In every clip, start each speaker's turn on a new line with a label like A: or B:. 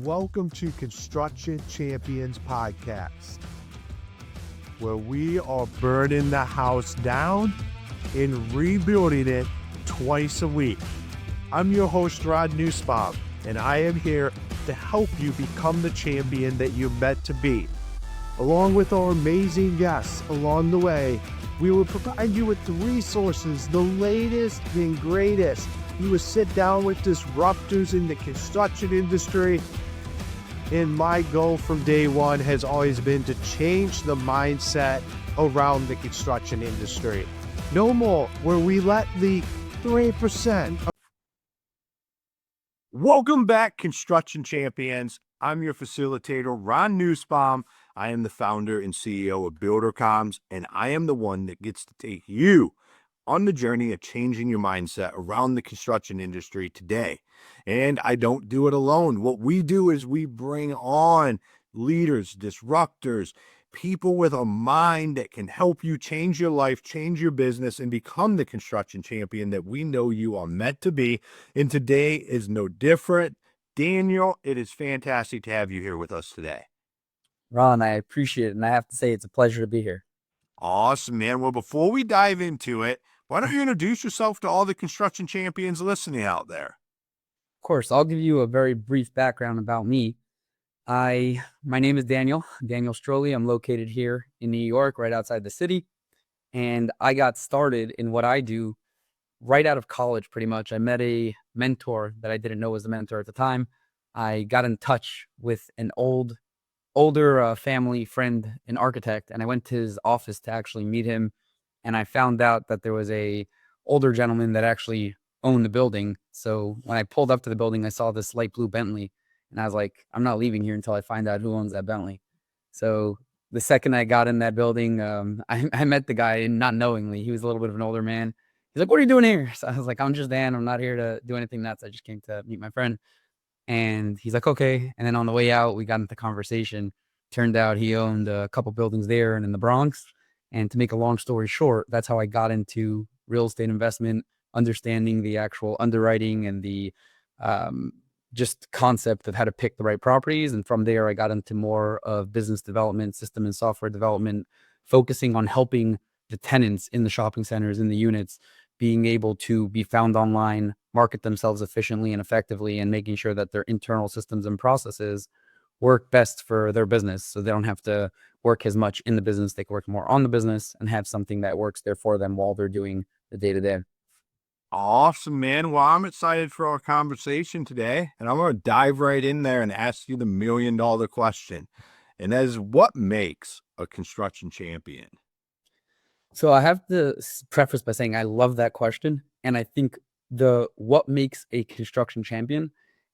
A: Welcome to Construction Champions Podcast, where we are burning the house down and rebuilding it twice a week. I'm your host, Ron Nussbaum, and I am here to help you become the champion that you're meant to be. Along with our amazing guests along the way, we will provide you with the resources, the latest and greatest. You will sit down with disruptors in the construction industry. And my goal from day one has always been to change the mindset around the construction industry. No more where we let the 3%. Welcome back, Construction Champions. I'm your facilitator, Ron Nussbaum. I am the founder and CEO of BuilderComs, and I am the one that gets to take you on the journey of changing your mindset around the construction industry today. And I don't do it alone. What we do is we bring on leaders, disruptors, people with a mind that can help you change your life, change your business, and become the construction champion that we know you are meant to be. And today is no different. Daniel, it is fantastic to have you here with us today.
B: Ron, I appreciate it, and I have to say it's a pleasure to be here.
A: Awesome, man. Well, before we dive into it, why don't you introduce yourself to all the construction champions listening out there?
B: Of course, I'll give you a very brief background about me. My name is Daniel Strohli. I'm located here in New York, right outside the city. And I got started in what I do right out of college, pretty much. I met a mentor that I didn't know was a mentor at the time. I got in touch with an older family friend, an architect, and I went to his office to actually meet him. And I found out that there was a older gentleman that actually owned the building. So when I pulled up to the building, I saw this light blue Bentley, and I was like, I'm not leaving here until I find out who owns that Bentley. So the second I got in that building, I met the guy not knowingly. He was a little bit of an older man. He's like, what are you doing here? So I was like, I'm just Dan. I'm not here to do anything nuts. I just came to meet my friend. And he's like, okay. And then on the way out, we got into conversation. Turned out he owned a couple buildings there and in the Bronx. And to make a long story short, that's how I got into real estate investment, understanding the actual underwriting and the just concept of how to pick the right properties. And from there, I got into more of business development, system and software development, focusing on helping the tenants in the shopping centers, in the units, being able to be found online, market themselves efficiently and effectively, and making sure that their internal systems and processes work best for their business. So they don't have to work as much in the business. They can work more on the business and have something that works there for them while they're doing the day-to-day.
A: Awesome, man. Well, I'm excited for our conversation today, and I'm going to dive right in there and ask you the $1 million question. And that is, what makes a construction champion?
B: So I have to preface by saying I love that question. And I think what makes a construction champion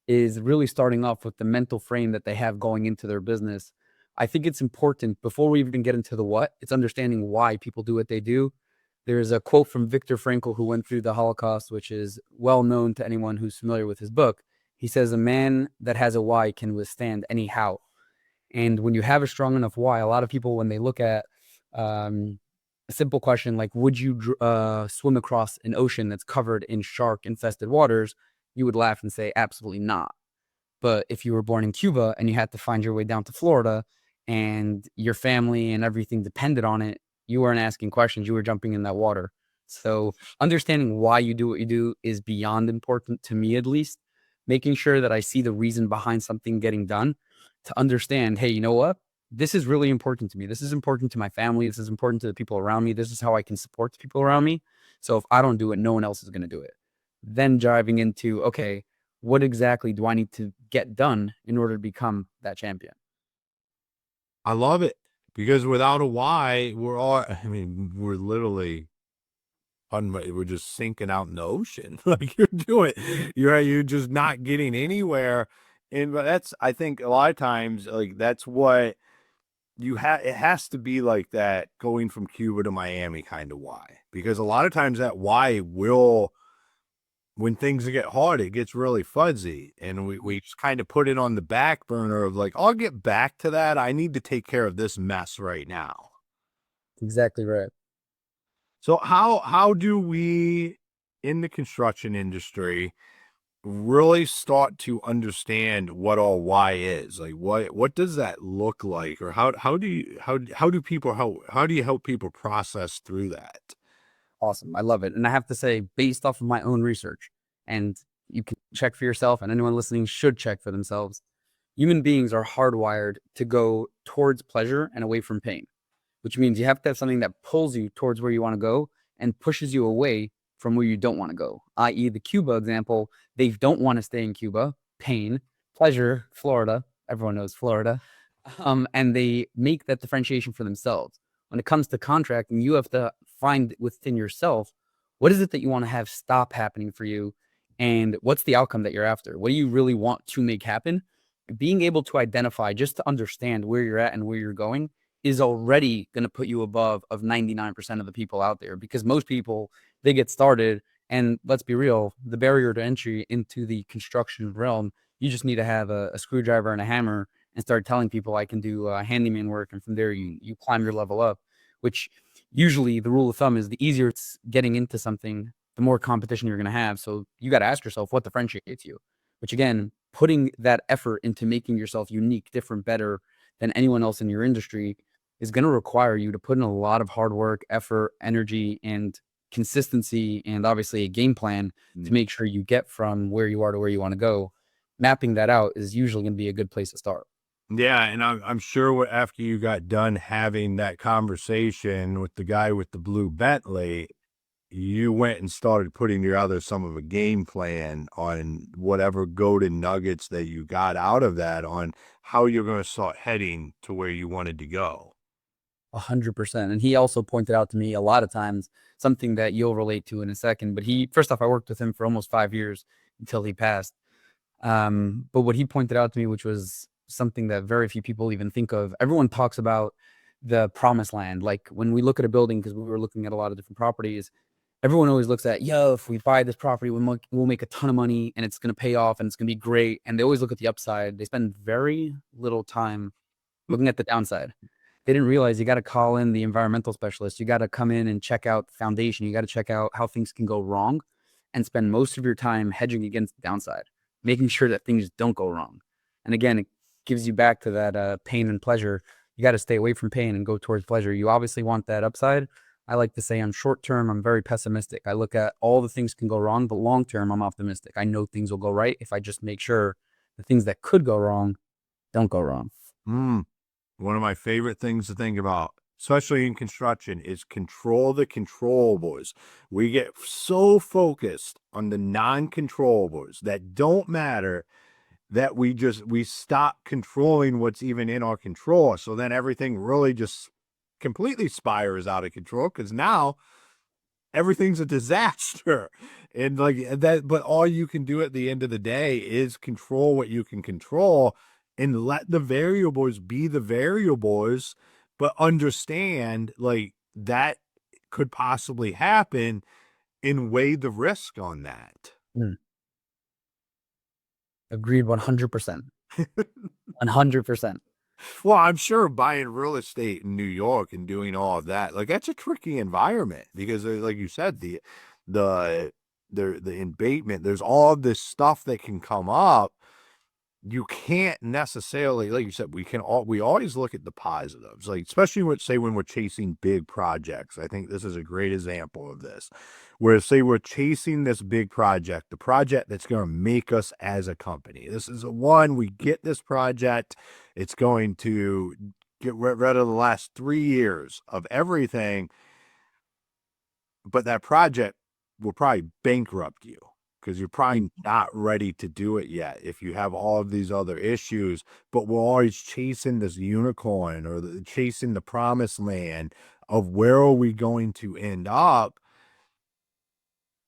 B: is really starting off with the mental frame that they have going into their business. I think it's important before we even get into the what, it's understanding why people do what they do. There's a quote from Viktor Frankl, who went through the Holocaust, which is well known to anyone who's familiar with his book. He says, a man that has a why can withstand any how. And when you have a strong enough why, a lot of people, when they look at a simple question like, would you swim across an ocean that's covered in shark-infested waters? You would laugh and say, absolutely not. But if you were born in Cuba and you had to find your way down to Florida and your family and everything depended on it, you weren't asking questions, you were jumping in that water. So understanding why you do what you do is beyond important to me, at least. Making sure that I see the reason behind something getting done to understand, hey, you know what? This is really important to me. This is important to my family. This is important to the people around me. This is how I can support the people around me. So if I don't do it, no one else is going to do it. Then driving into, okay, what exactly do I need to get done in order to become that champion?
A: I love it, because without a why, we're literally, we're just sinking out in the ocean. Like you're just not getting anywhere. And that's, I think a lot of times, like, that's what it has to be, like that going from Cuba to Miami kind of why, because a lot of times that why will, when things get hard, it gets really fuzzy, and we just kind of put it on the back burner of like, I'll get back to that. I need to take care of this mess right now.
B: Exactly right.
A: So how do we in the construction industry really start to understand what all why is. Like what does that look like, or how do you how do people how do you help people process through that?
B: Awesome. I love it. And I have to say, based off of my own research, and you can check for yourself, and anyone listening should check for themselves. Human beings are hardwired to go towards pleasure and away from pain, which means you have to have something that pulls you towards where you want to go and pushes you away from where you don't want to go. I.e., the Cuba example, they don't want to stay in Cuba, pain, pleasure, Florida. Everyone knows Florida. And they make that differentiation for themselves. When it comes to contracting, you have to find within yourself what is it that you want to have stop happening for you, and what's the outcome that you're after? What do you really want to make happen? Being able to identify, just to understand where you're at and where you're going, is already going to put you above of 99% of the people out there, because most people, they get started, and let's be real, the barrier to entry into the construction realm, you just need to have a screwdriver and a hammer and start telling people I can do handyman work, and from there you climb your level up, which usually the rule of thumb is the easier it's getting into something, the more competition you're going to have. So you got to ask yourself what differentiates you, which again, putting that effort into making yourself unique, different, better than anyone else in your industry is going to require you to put in a lot of hard work, effort, energy, and consistency, and obviously a game plan to make sure you get from where you are to where you want to go. Mapping that out is usually going to be a good place to start.
A: Yeah, and I'm sure after you got done having that conversation with the guy with the blue Bentley, you went and started putting together some of a game plan on whatever golden nuggets that you got out of that on how you're going to start heading to where you wanted to go.
B: 100%. And he also pointed out to me a lot of times something that you'll relate to in a second. But first off, I worked with him for almost 5 years until he passed. But what he pointed out to me, which was something that very few people even think of, everyone talks about the promised land. Like when we look at a building, because we were looking at a lot of different properties, everyone always looks at, yo, if we buy this property, we'll make a ton of money and it's going to pay off and it's going to be great. And they always look at the upside. They spend very little time looking at the downside. They didn't realize you got to call in the environmental specialist. You got to come in and check out the foundation. You got to check out how things can go wrong and spend most of your time hedging against the downside, making sure that things don't go wrong. And again, it gives you back to that pain and pleasure. You got to stay away from pain and go towards pleasure. You obviously want that upside. I like to say on short term, I'm very pessimistic. I look at all the things can go wrong, but long term, I'm optimistic. I know things will go right if I just make sure the things that could go wrong don't go wrong.
A: One of my favorite things to think about, especially in construction, is control the controllables. We get so focused on the non-controllables that don't matter that we stop controlling what's even in our control. So then everything really just completely spirals out of control, because now everything's a disaster. And like that, but all you can do at the end of the day is control what you can control and let the variables be the variables, but understand like that could possibly happen and weigh the risk on that.
B: Agreed 100%. 100%.
A: Well, I'm sure buying real estate in New York and doing all of that, like that's a tricky environment because, like you said, the the embankment, there's all of this stuff that can come up. You can't necessarily, like you said, we always look at the positives, like especially when we're chasing big projects. I think this is a great example of this, where say we're chasing this big project, the project that's going to make us as a company. This is the one we get this project. It's going to get rid of the last 3 years of everything, but that project will probably bankrupt you because you're probably not ready to do it yet if you have all of these other issues. But we're always chasing this unicorn or chasing the promised land of where are we going to end up.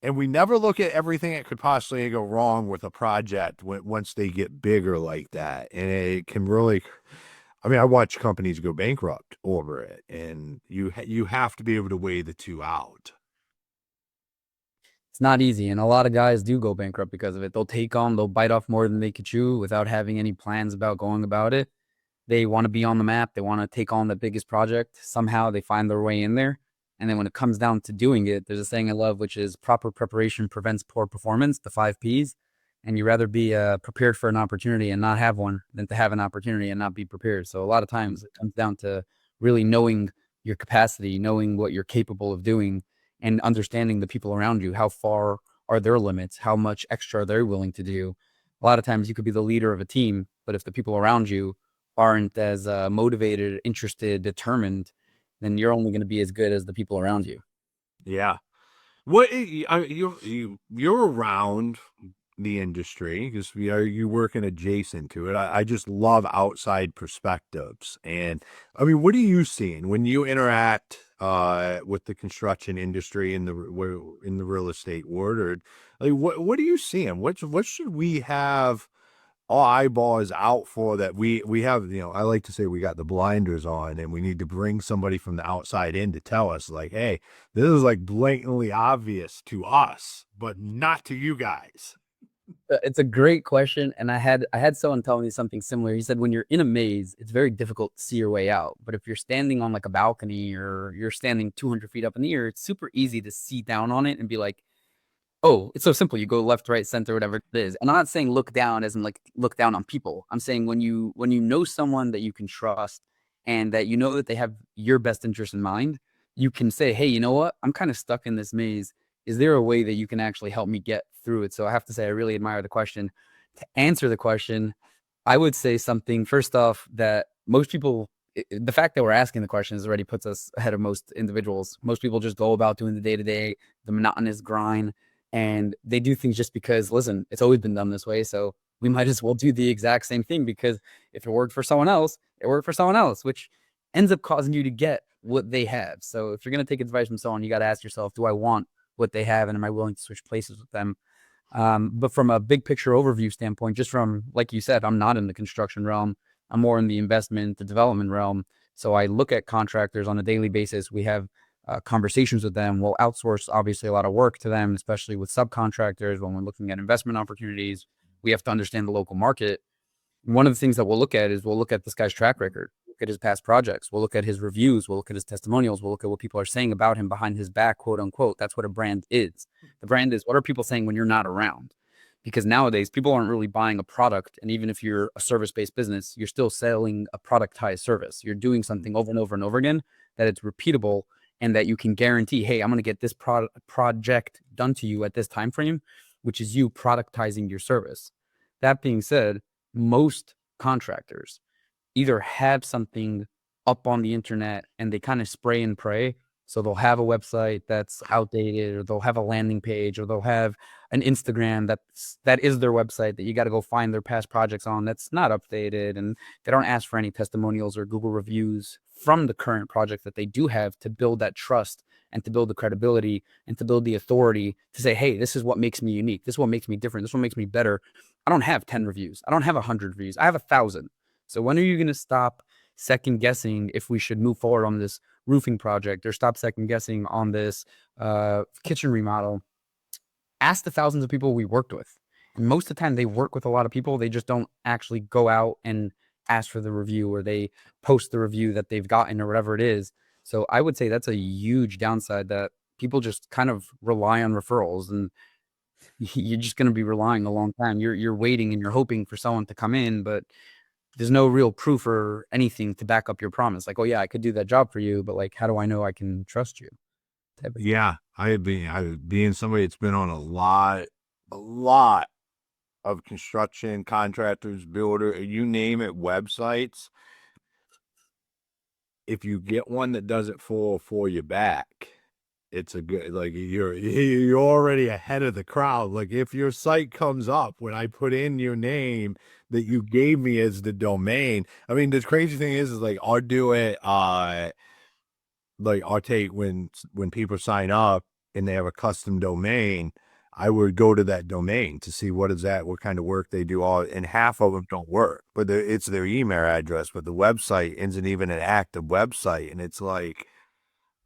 A: And we never look at everything that could possibly go wrong with a project once they get bigger like that. And it can really, I mean, I watch companies go bankrupt over it, and you have to be able to weigh the two out.
B: It's not easy, and a lot of guys do go bankrupt because of it. They'll bite off more than they could chew without having any plans about going about it. They want to be on the map. They want to take on the biggest project. Somehow they find their way in there. And then when it comes down to doing it, there's a saying I love, which is proper preparation prevents poor performance, the 5 Ps. And you rather be prepared for an opportunity and not have one than to have an opportunity and not be prepared. So a lot of times it comes down to really knowing your capacity, knowing what you're capable of doing, and understanding the people around you. How far are their limits? How much extra are they willing to do? A lot of times you could be the leader of a team, but if the people around you aren't as motivated, interested, determined, then you're only going to be as good as the people around you.
A: Yeah. You're around the industry because you working adjacent to it. I just love outside perspectives, and I mean, what are you seeing when you interact with the construction industry in the real estate world? Or like, what are you seeing? What should we have all eyeballs out for that we have, I like to say we got the blinders on and we need to bring somebody from the outside in to tell us like, hey, this is like blatantly obvious to us, but not to you guys.
B: It's a great question, and I had someone tell me something similar. He said when you're in a maze, it's very difficult to see your way out. But if you're standing on like a balcony or you're standing 200 feet up in the air, it's super easy to see down on it and be like, oh, it's so simple. You go left, right, center, whatever it is. And I'm not saying look down as in like look down on people. I'm saying when you know someone that you can trust and that you know that they have your best interest in mind, you can say, hey, you know what? I'm kind of stuck in this maze. Is there a way that you can actually help me get through it? So I have to say I really admire the question. To answer the question, I would say something first off that most people, the fact that we're asking the questions already puts us ahead of most individuals. Most people just go about doing the day-to-day, the monotonous grind, and they do things just because, listen, it's always been done this way. So we might as well do the exact same thing because if it worked for someone else, it worked for someone else, which ends up causing you to get what they have. So if you're going to take advice from someone, you got to ask yourself, do I want what they have? And am I willing to switch places with them? But from a big picture overview standpoint, just from, like you said, I'm not in the construction realm. I'm more in the investment, the development realm. So I look at contractors on a daily basis. We have conversations with them. We'll outsource obviously a lot of work to them, especially with subcontractors. When we're looking at investment opportunities, we have to understand the local market. One of the things that we'll look at is we'll look at this guy's track record, look at his past projects, we'll look at his reviews, we'll look at his testimonials, we'll look at what people are saying about him behind his back, quote unquote. That's what a brand is. The brand is what are people saying when you're not around? Because nowadays people aren't really buying a product. And even if you're a service-based business, you're still selling a productized service. You're doing something over and over and over again that it's repeatable and that you can guarantee, hey, I'm going to get this project done to you at this time frame, which is you productizing your service. That being said, most contractors either have something up on the internet and they kind of spray and pray. So they'll have a website that's outdated, or they'll have a landing page, or they'll have an Instagram that is their website that you got to go find their past projects on that's not updated, and they don't ask for any testimonials or Google reviews from the current project that they do have to build that trust and to build the credibility and to build the authority to say, hey, this is what makes me unique. This is what makes me different. This is what makes me better. I don't have 10 reviews. I don't have 100 reviews. I have 1,000. So when are you going to stop second guessing if we should move forward on this roofing project, or stop second guessing on this kitchen remodel? Ask the thousands of people we worked with. And most of the time they work with a lot of people. They just don't actually go out and ask for the review, or they post the review that they've gotten or whatever it is. So I would say that's a huge downside, that people just kind of rely on referrals, and you're just going to be relying a long time. You're waiting and you're hoping for someone to come in, but there's no real proof or anything to back up your promise. Like, oh yeah, I could do that job for you, but like, how do I know I can trust you?
A: Yeah, I being somebody that's been on a lot of construction contractors, builder, you name it, websites. If you get one that does it for your back, it's a good, like, you're already ahead of the crowd. Like if your site comes up when I put in your name that you gave me as the domain. I mean, the crazy thing is like I'll do it like I'll take when people sign up and they have a custom domain, I would go to that domain to see what kind of work they do. And half of them don't work, but it's their email address, but the website isn't even an active website. And it's like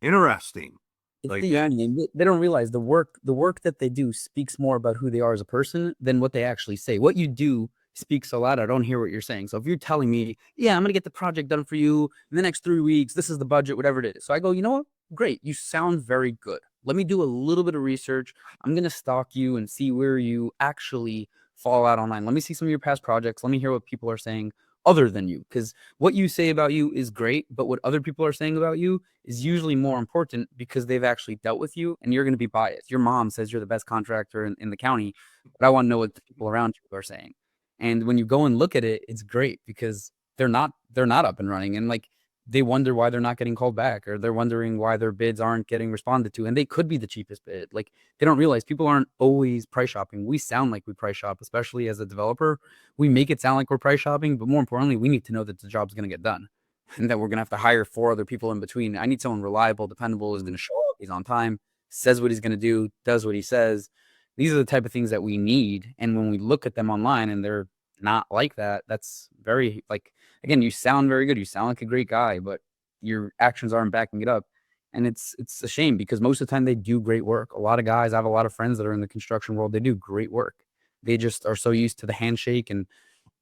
A: interesting.
B: It's
A: Like,
B: the yearning. They don't realize the work that they do speaks more about who they are as a person than what they actually say. What you do speaks a lot. I don't hear what you're saying. So if you're telling me, yeah, I'm going to get the project done for you in the next 3 weeks, this is the budget, whatever it is. So I go, you know what? Great. You sound very good. Let me do a little bit of research. I'm going to stalk you and see where you actually follow out online. Let me see some of your past projects. Let me hear what people are saying other than you, because what you say about you is great, but what other people are saying about you is usually more important because they've actually dealt with you, and you're going to be biased. Your mom says you're the best contractor in the county, but I want to know what the people around you are saying. And when you go and look at it, it's great because they're not up and running, and like they wonder why they're not getting called back, or they're wondering why their bids aren't getting responded to, and they could be the cheapest bid. Like, they don't realize people aren't always price shopping. We sound like we price shop, especially as a developer. We make it sound like we're price shopping, but more importantly, we need to know that the job's going to get done and that we're going to have to hire 4 other people in between. I need someone reliable, dependable, is going to show up, he's on time, says what he's going to do, does what he says. These are the type of things that we need. And when we look at them online and they're not like that, that's very, like, again, you sound very good. You sound like a great guy, but your actions aren't backing it up. And it's a shame because most of the time they do great work. A lot of guys, I have a lot of friends that are in the construction world. They do great work. They just are so used to the handshake and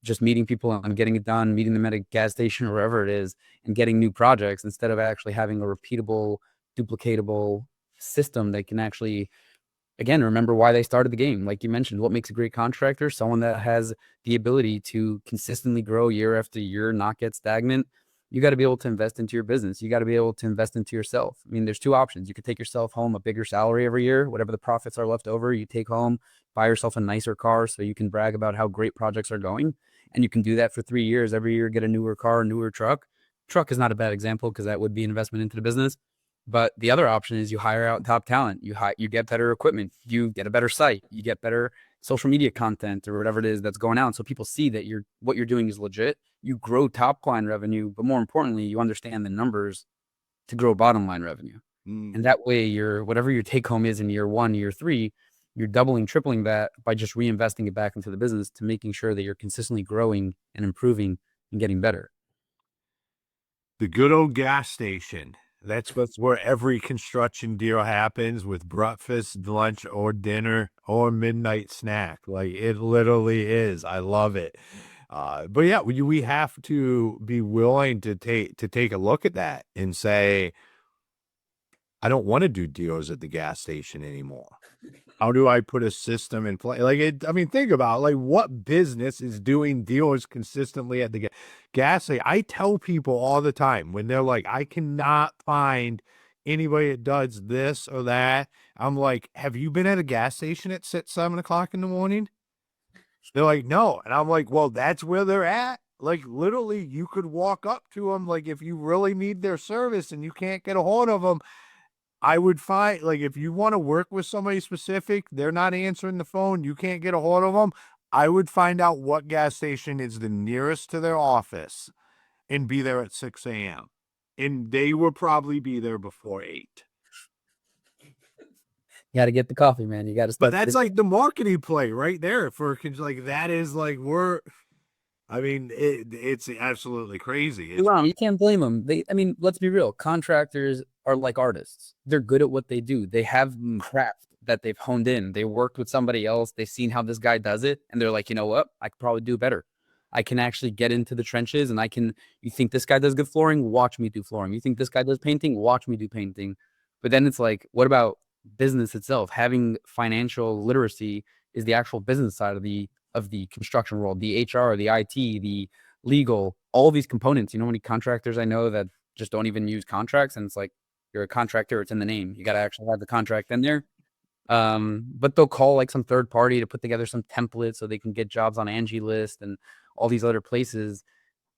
B: just meeting people and getting it done, meeting them at a gas station or wherever it is, and getting new projects instead of actually having a repeatable, duplicatable system that can actually, again, remember why they started the game. Like you mentioned, what makes a great contractor? Someone that has the ability to consistently grow year after year, not get stagnant. You got to be able to invest into your business. You got to be able to invest into yourself. I mean, there's 2 options. You could take yourself home a bigger salary every year, whatever the profits are left over, you take home, buy yourself a nicer car so you can brag about how great projects are going. And you can do that for 3 years. Every year, get a newer car, a newer truck. Truck is not a bad example because that would be an investment into the business. But the other option is you hire out top talent. You get better equipment. You get a better site. You get better social media content or whatever it is that's going out. So people see that what you're doing is legit. You grow top line revenue, but more importantly, you understand the numbers to grow bottom line revenue. And that way whatever your take home is in year 1, year 3, you're doubling, tripling that by just reinvesting it back into the business to making sure that you're consistently growing and improving and getting better.
A: The good old gas station. That's where every construction deal happens, with breakfast, lunch, or dinner, or midnight snack. Like, it literally is. I love it. But yeah, we have to be willing to take a look at that and say, I don't want to do deals at the gas station anymore. How do I put a system in place? I mean, think about, like, what business is doing deals consistently at the gas station? I tell people all the time when they're like, I cannot find anybody that does this or that. I'm like, have you been at a gas station at 7 o'clock in the morning? They're like, no. And I'm like, well, that's where they're at. Like, literally, you could walk up to them. Like, if you really need their service and you can't get a hold of them, I would find, like, if you want to work with somebody specific, they're not answering the phone, you can't get a hold of them, I would find out what gas station is the nearest to their office and be there at 6 a.m. And they will probably be there before 8.
B: You got to get the coffee, man. You got to.
A: But that's like the marketing play right there for, like, that is like, I mean, it's absolutely crazy.
B: You can't blame them. I mean, let's be real. Contractors are like artists. They're good at what they do. They have craft that they've honed in. They worked with somebody else. They've seen how this guy does it. And they're like, you know what? I could probably do better. I can actually get into the trenches and you think this guy does good flooring? Watch me do flooring. You think this guy does painting? Watch me do painting. But then it's like, what about business itself? Having financial literacy is the actual business side of the construction world, the HR, the IT, the legal, all these components. You know how many contractors I know that just don't even use contracts, and it's like, you're a contractor, it's in the name. You got to actually have the contract in there. But they'll call like some third party to put together some templates so they can get jobs on Angie List and all these other places.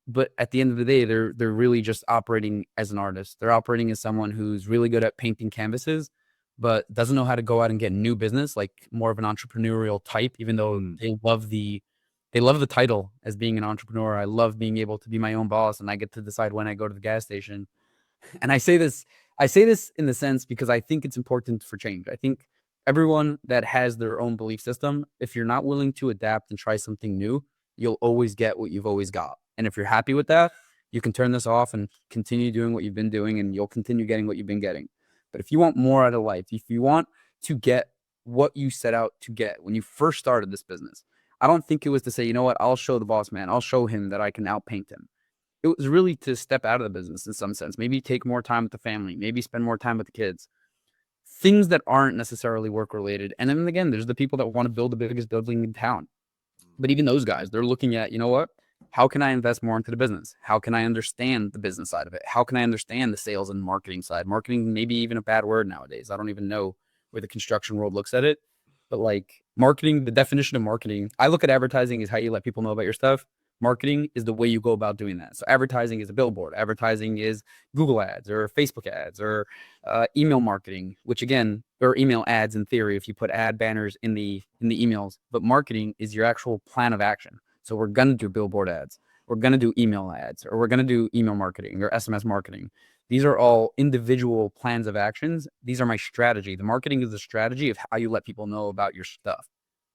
B: But at the end of the day, they're really just operating as an artist. They're operating as someone who's really good at painting canvases, but doesn't know how to go out and get new business, like more of an entrepreneurial type, even though they love the title as being an entrepreneur. I love being able to be my own boss and I get to decide when I go to the gas station. And I say this in the sense because I think it's important for change. I think everyone that has their own belief system, if you're not willing to adapt and try something new, you'll always get what you've always got. And if you're happy with that, you can turn this off and continue doing what you've been doing and you'll continue getting what you've been getting. But if you want more out of life, if you want to get what you set out to get when you first started this business, I don't think it was to say, you know what, I'll show the boss man, I'll show him that I can outpaint him. It was really to step out of the business in some sense, maybe take more time with the family, maybe spend more time with the kids, things that aren't necessarily work related. And then again, there's the people that want to build the biggest building in town. But even those guys, they're looking at, you know what? How can I invest more into the business? How can I understand the business side of it? How can I understand the sales and marketing side? Marketing, maybe even a bad word nowadays. I don't even know where the construction world looks at it. But like marketing, the definition of marketing, I look at advertising as how you let people know about your stuff. Marketing is the way you go about doing that. So advertising is a billboard. Advertising is Google ads or Facebook ads or email marketing, which again, or email ads in theory, if you put ad banners in the emails. But marketing is your actual plan of action. So we're gonna do billboard ads, we're gonna do email ads, or we're gonna do email marketing or SMS marketing. These are all individual plans of actions. These are my strategy. The marketing is the strategy of how you let people know about your stuff.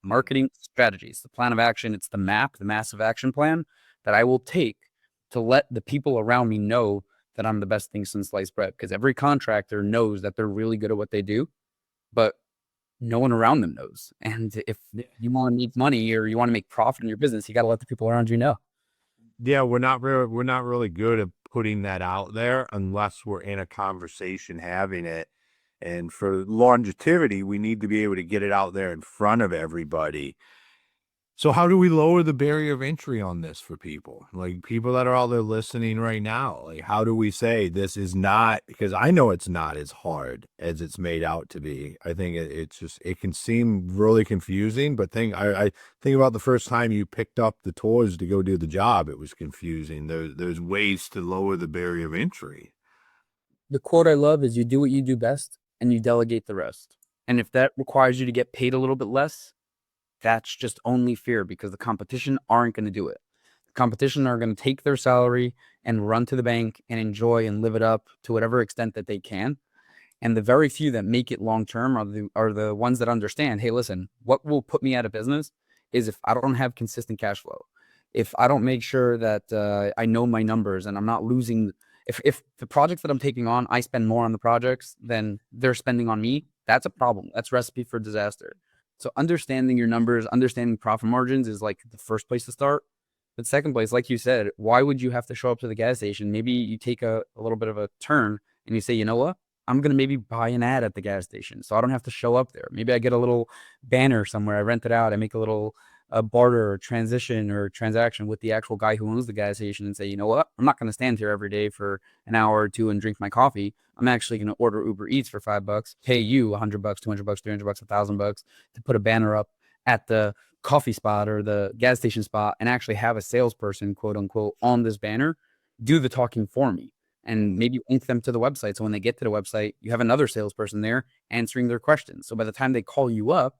B: Marketing strategies, the plan of action, it's the map, the massive action plan that I will take to let the people around me know that I'm the best thing since sliced bread. Because every contractor knows that they're really good at what they do, but no one around them knows. And if you want to make money or you want to make profit in your business, you got to let the people around you know.
A: Yeah, we're not really good at putting that out there unless we're in a conversation having it. And for longevity, we need to be able to get it out there in front of everybody. So how do we lower the barrier of entry on this for people? Like people that are out there listening right now, like how do we say this is not, because I know it's not as hard as it's made out to be. I think it's just, it can seem really confusing, but I think about the first time you picked up the toys to go do the job, it was confusing. There's ways to lower the barrier of entry.
B: The quote I love is you do what you do best and you delegate the rest. And if that requires you to get paid a little bit less, that's just only fair because the competition aren't going to do it. The competition are going to take their salary and run to the bank and enjoy and live it up to whatever extent that they can. And the very few that make it long term are the ones that understand, hey, listen, what will put me out of business is if I don't have consistent cash flow. If I don't make sure that I know my numbers and I'm not losing, if the projects that I'm taking on, I spend more on the projects than they're spending on me, that's a problem. That's recipe for disaster. So understanding your numbers, understanding profit margins is like the first place to start. But second place, like you said, why would you have to show up to the gas station? Maybe you take a little bit of a turn and you say, you know what? I'm going to maybe buy an ad at the gas station so I don't have to show up there. Maybe I get a little banner somewhere. I rent it out. I make a little barter or transition or transaction with the actual guy who owns the gas station and say, you know what? I'm not going to stand here every day for an hour or two and drink my coffee. I'm actually going to order Uber Eats for $5, pay you $100, $200, $300, $1,000 to put a banner up at the coffee spot or the gas station spot and actually have a salesperson, quote unquote, on this banner do the talking for me. And maybe link them to the website. So when they get to the website, you have another salesperson there answering their questions. So by the time they call you up,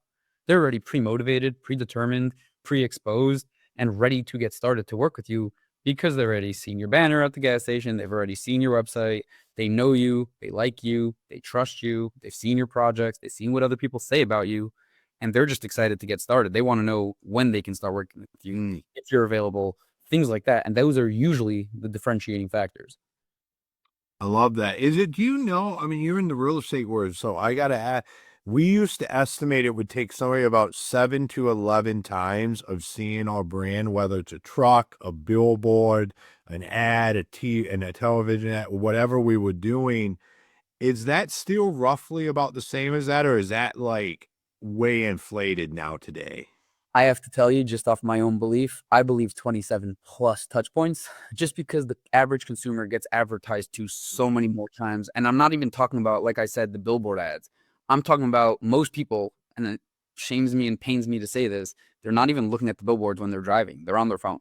B: they're already pre-motivated, predetermined, pre-exposed, and ready to get started to work with you because they've already seen your banner at the gas station. They've already seen your website. They know you. They like you. They trust you. They've seen your projects. They've seen what other people say about you. And they're just excited to get started. They want to know when they can start working with you, if you're available, things like that. And those are usually the differentiating factors.
A: I love that. Do you know, I mean, you're in the real estate world, so I got to add, we used to estimate it would take somebody about 7 to 11 times of seeing our brand, whether it's a truck, a billboard, an ad, and a television ad, whatever we were doing. Is that still roughly about the same as that, or is that like way inflated now today?
B: I have to tell you, just off my own belief, I believe 27 plus touch points, just because the average consumer gets advertised to so many more times. And I'm not even talking about, like I said, the billboard ads. I'm talking about most people, and it shames me and pains me to say this, they're not even looking at the billboards when they're driving. They're on their phone.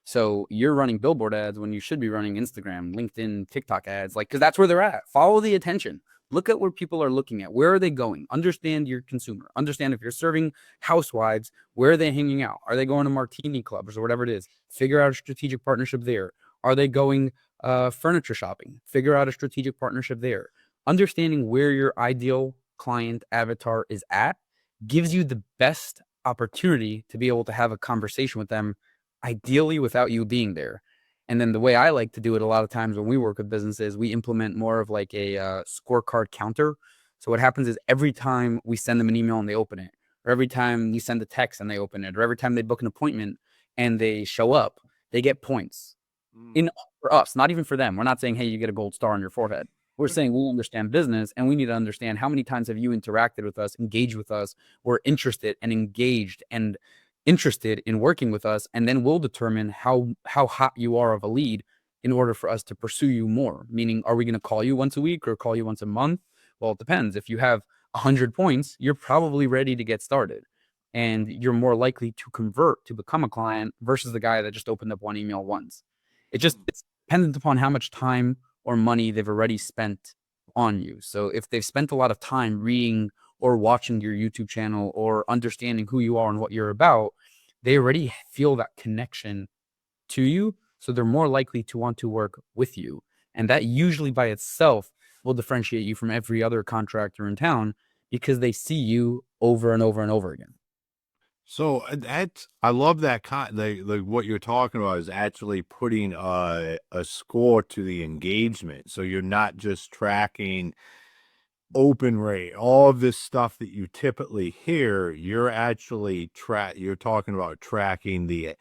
B: So you're running billboard ads when you should be running Instagram, LinkedIn, TikTok ads, like, because that's where they're at. Follow the attention. Look at where people are looking at. Where are they going? Understand your consumer. Understand if you're serving housewives, where are they hanging out? Are they going to martini clubs or whatever it is? Figure out a strategic partnership there. Are they going furniture shopping? Figure out a strategic partnership there. Understanding where your ideal client avatar is at gives you the best opportunity to be able to have a conversation with them, ideally without you being there. And then the way I like to do it a lot of times when we work with businesses, we implement more of like a scorecard counter. So what happens is every time we send them an email and they open it, or every time we send a text and they open it, or every time they book an appointment and they show up, they get points. In for us, not even for them. We're not saying, hey, you get a gold star on your forehead. We're saying we understand business and we need to understand how many times have you interacted with us, engaged with us, we're interested and engaged and interested in working with us, and then we'll determine how hot you are of a lead in order for us to pursue you more. Meaning, are we going to call you once a week or call you once a month? Well, it depends. If you have 100 points, you're probably ready to get started, and you're more likely to convert to become a client versus the guy that just opened up one email once. It's dependent upon how much time or money they've already spent on you. So if they've spent a lot of time reading or watching your YouTube channel or understanding who you are and what you're about, they already feel that connection to you. So they're more likely to want to work with you. And that usually by itself will differentiate you from every other contractor in town because they see you over and over and over again.
A: So I love that like what you're talking about is actually putting a score to the engagement. So you're not just tracking open rate, all of this stuff that you typically hear. You're actually you're talking about tracking the,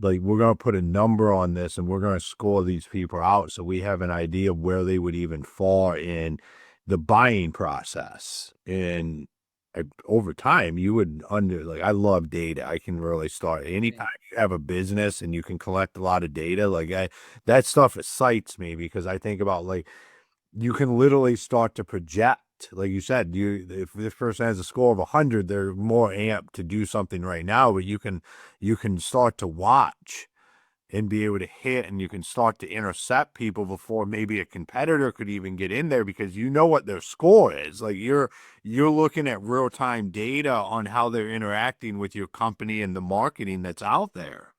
A: like, we're going to put a number on this and we're going to score these people out so we have an idea of where they would even fall in the buying process. And over time, you would like, I love data. I can really start anytime you have a business and you can collect a lot of data. Like, that stuff excites me because I think about, like, you can literally start to project. Like you said, if this person has a score of 100, they're more amped to do something right now. But you can start to watch and be able to hit, and you can start to intercept people before maybe a competitor could even get in there because you know what their score is. Like, you're looking at real time data on how they're interacting with your company and the marketing that's out there.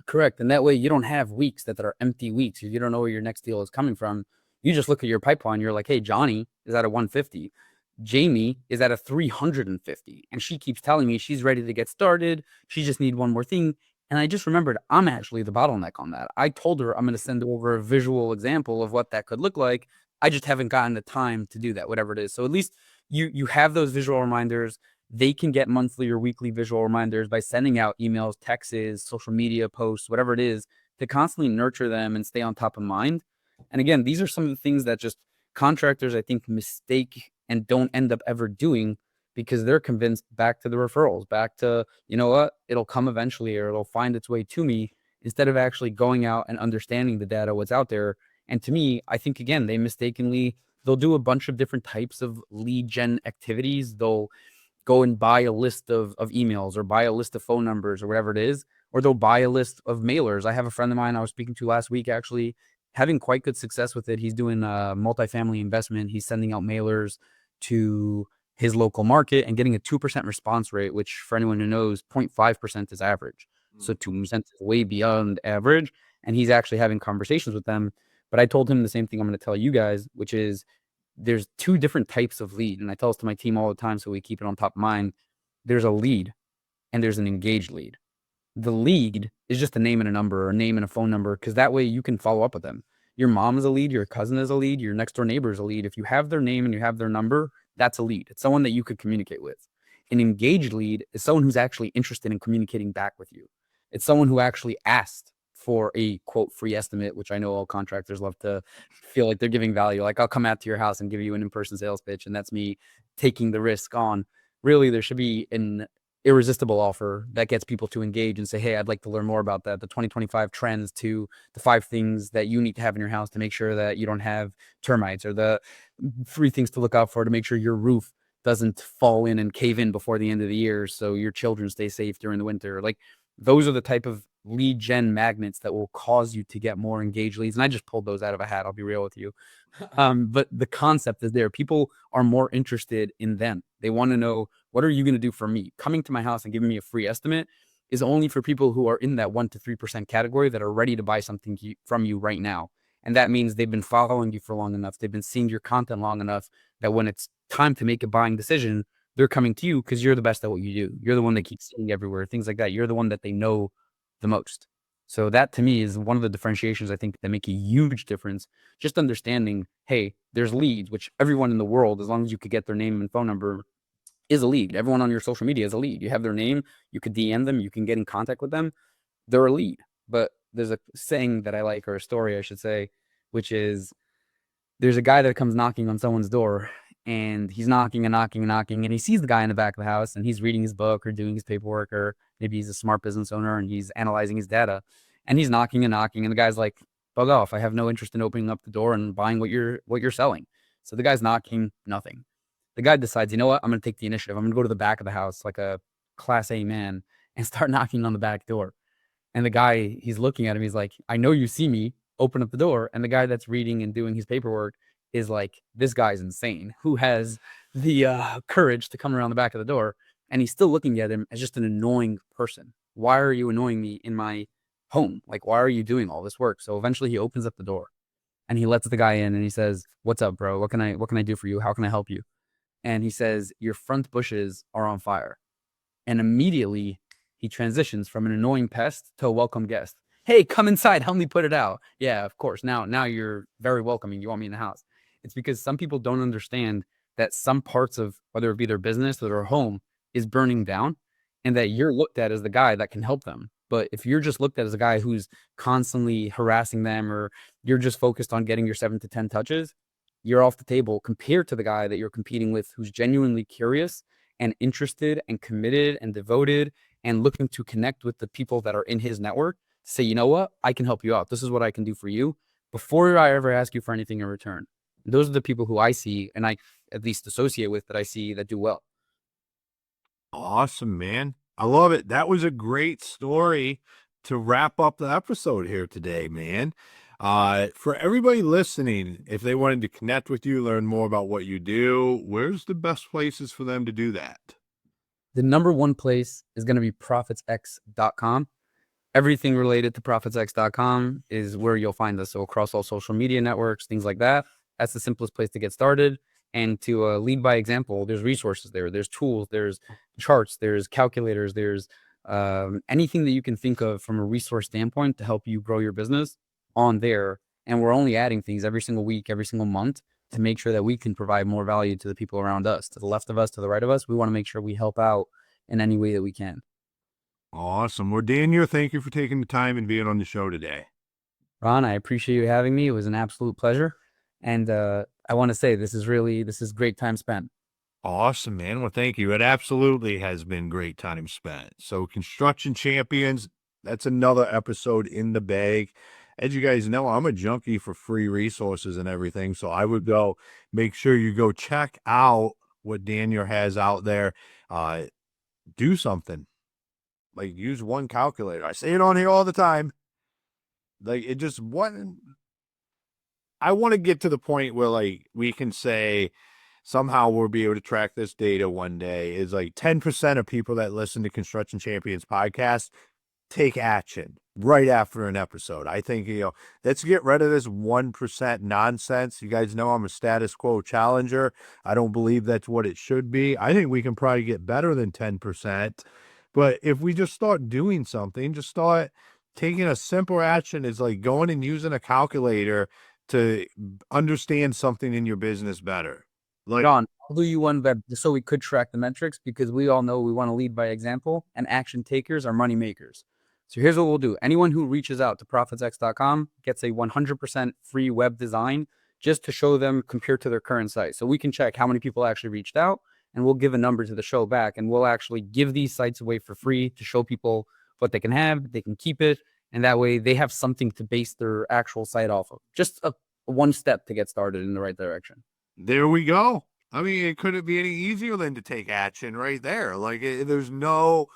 B: Correct. And that way you don't have weeks that are empty weeks. You don't know where your next deal is coming from. You just look at your pipeline. You're like, hey, Johnny is at a 150. Jamie is at a 350. And she keeps telling me she's ready to get started. She just need one more thing. And I just remembered I'm actually the bottleneck on that. I told her I'm going to send over a visual example of what that could look like. I just haven't gotten the time to do that, whatever it is. So at least you have those visual reminders. They can get monthly or weekly visual reminders by sending out emails, texts, social media posts, whatever it is, to constantly nurture them and stay on top of mind. And again, these are some of the things that just contractors, I think, mistake and don't end up ever doing because they're convinced back to the referrals, back to, you know what, it'll come eventually or it'll find its way to me, instead of actually going out and understanding the data, what's out there. And to me, I think, again, they'll do a bunch of different types of lead gen activities. They'll go and buy a list of emails or buy a list of phone numbers or whatever it is, or they'll buy a list of mailers. I have a friend of mine I was speaking to last week, actually having quite good success with it. He's doing a multifamily investment. He's sending out mailers to his local market and getting a 2% response rate, which for anyone who knows, 0.5% is average. So 2% is way beyond average. And he's actually having conversations with them. But I told him the same thing I'm going to tell you guys, which is there's two different types of lead. And I tell this to my team all the time so we keep it on top of mind. There's a lead and there's an engaged lead. The lead is just a name and a number, or a name and a phone number, because that way you can follow up with them. Your mom is a lead, your cousin is a lead, your next door neighbor is a lead. If you have their name and you have their number, that's a lead. It's someone that you could communicate with. An engaged lead is someone who's actually interested in communicating back with you. It's someone who actually asked for a quote free estimate, which I know all contractors love to feel like they're giving value. Like, I'll come out to your house and give you an in-person sales pitch, and that's me taking the risk on. Really, there should be an irresistible offer that gets people to engage and say, hey, I'd like to learn more about that. The 2025 trends to the 5 things that you need to have in your house to make sure that you don't have termites, or the 3 things to look out for to make sure your roof doesn't fall in and cave in before the end of the year so your children stay safe during the winter. Like, those are the type of lead gen magnets that will cause you to get more engaged leads. And I just pulled those out of a hat. I'll be real with you. But the concept is there. People are more interested in them. They want to know, what are you going to do for me? Coming to my house and giving me a free estimate is only for people who are in that 1 to 3% category that are ready to buy something from you right now. And that means they've been following you for long enough. They've been seeing your content long enough that when it's time to make a buying decision, they're coming to you because you're the best at what you do. You're the one they keep seeing everywhere, things like that. You're the one that they know the most. So that to me is one of the differentiations I think that make a huge difference. Just understanding, hey, there's leads, which everyone in the world, as long as you could get their name and phone number, is a lead. Everyone on your social media is a lead. You have their name, you could DM them, you can get in contact with them. They're a lead. But there's a saying that I like, or a story I should say, which is there's a guy that comes knocking on someone's door and he's knocking and knocking and knocking, and he sees the guy in the back of the house, and he's reading his book or doing his paperwork, or maybe he's a smart business owner and he's analyzing his data, and he's knocking and knocking, and the guy's like, bug off, I have no interest in opening up the door and buying what you're selling. So the guy's knocking, nothing. The guy decides, you know what, I'm going to take the initiative. I'm going to go to the back of the house like a class A man and start knocking on the back door. And the guy, he's looking at him, he's like, I know you see me, open up the door. And the guy that's reading and doing his paperwork is like, this guy's insane. Who has the courage to come around the back of the door? And he's still looking at him as just an annoying person. Why are you annoying me in my home? Like, why are you doing all this work? So eventually he opens up the door and he lets the guy in and he says, what's up, bro? What can I do for you? How can I help you? And he says, your front bushes are on fire. And immediately he transitions from an annoying pest to a welcome guest. Hey, come inside. Help me put it out. Yeah, of course. Now you're very welcoming. You want me in the house. It's because some people don't understand that some parts of, whether it be their business or their home, is burning down, and that you're looked at as the guy that can help them. But if you're just looked at as a guy who's constantly harassing them, or you're just focused on getting your 7 to 10 touches, you're off the table compared to the guy that you're competing with, who's genuinely curious and interested and committed and devoted and looking to connect with the people that are in his network to say, you know what, I can help you out. This is what I can do for you before I ever ask you for anything in return. And those are the people who I see, and I at least associate with, that I see that do well.
A: Awesome, man. I love it. That was a great story to wrap up the episode here today, man. For everybody listening, if they wanted to connect with you, learn more about what you do, where's the best places for them to do that?
B: The number one place is going to be ProfitsX.com. Everything related to ProfitsX.com is where you'll find us. So across all social media networks, things like that. That's the simplest place to get started. And to lead by example, there's resources there. There's tools, there's charts, there's calculators, there's anything that you can think of from a resource standpoint to help you grow your business on there. And we're only adding things every single week, every single month, to make sure that we can provide more value to the people around us, to the left of us, to the right of us. We want to make sure we help out in any way that we can.
A: Awesome. Well, Daniel, thank you for taking the time and being on the show today.
B: Ron, I appreciate you having me. It was an absolute pleasure. And I want to say this is great time spent.
A: Awesome, man. Well, thank you. It absolutely has been great time spent. So Construction Champions, that's another episode in the bag. As you guys know, I'm a junkie for free resources and everything. So I would go make sure you go check out what Daniel has out there. Do something. Like, use one calculator. I say it on here all the time. Like, it just wasn't. I want to get to the point where, like, we can say somehow we'll be able to track this data one day. Is like 10% of people that listen to Construction Champions podcast take action right after an episode. I think, let's get rid of this 1% nonsense. You guys know I'm a status quo challenger. I don't believe that's what it should be. I think we can probably get better than 10%. But if we just start doing something, just start taking a simple action, is like going and using a calculator to understand something in your business better. Like,
B: John, I'll do you one better just so we could track the metrics, because we all know we want to lead by example, and action takers are money makers. So here's what we'll do. Anyone who reaches out to ProfitsX.com gets a 100% free web design just to show them compared to their current site. So we can check how many people actually reached out, and we'll give a number to the show back, and we'll actually give these sites away for free to show people what they can have, they can keep it, and that way they have something to base their actual site off of. Just a one step to get started in the right direction.
A: There we go. I mean, it couldn't be any easier than to take action right there. Like, there's no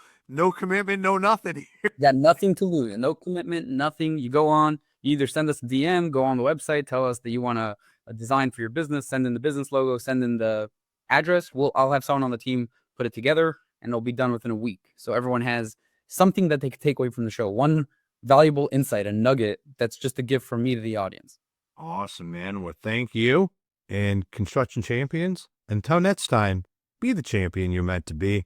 A: commitment, no nothing here.
B: You got nothing to lose, no commitment, nothing. You go on, you either send us a DM, go on the website, tell us that you want a design for your business, send in the business logo, send in the address. I'll have someone on the team put it together, and it'll be done within a week. So everyone has something that they can take away from the show. One valuable insight, a nugget that's just a gift from me to the audience.
A: Awesome, man. Well, thank you. And Construction Champions, until next time, be the champion you're meant to be.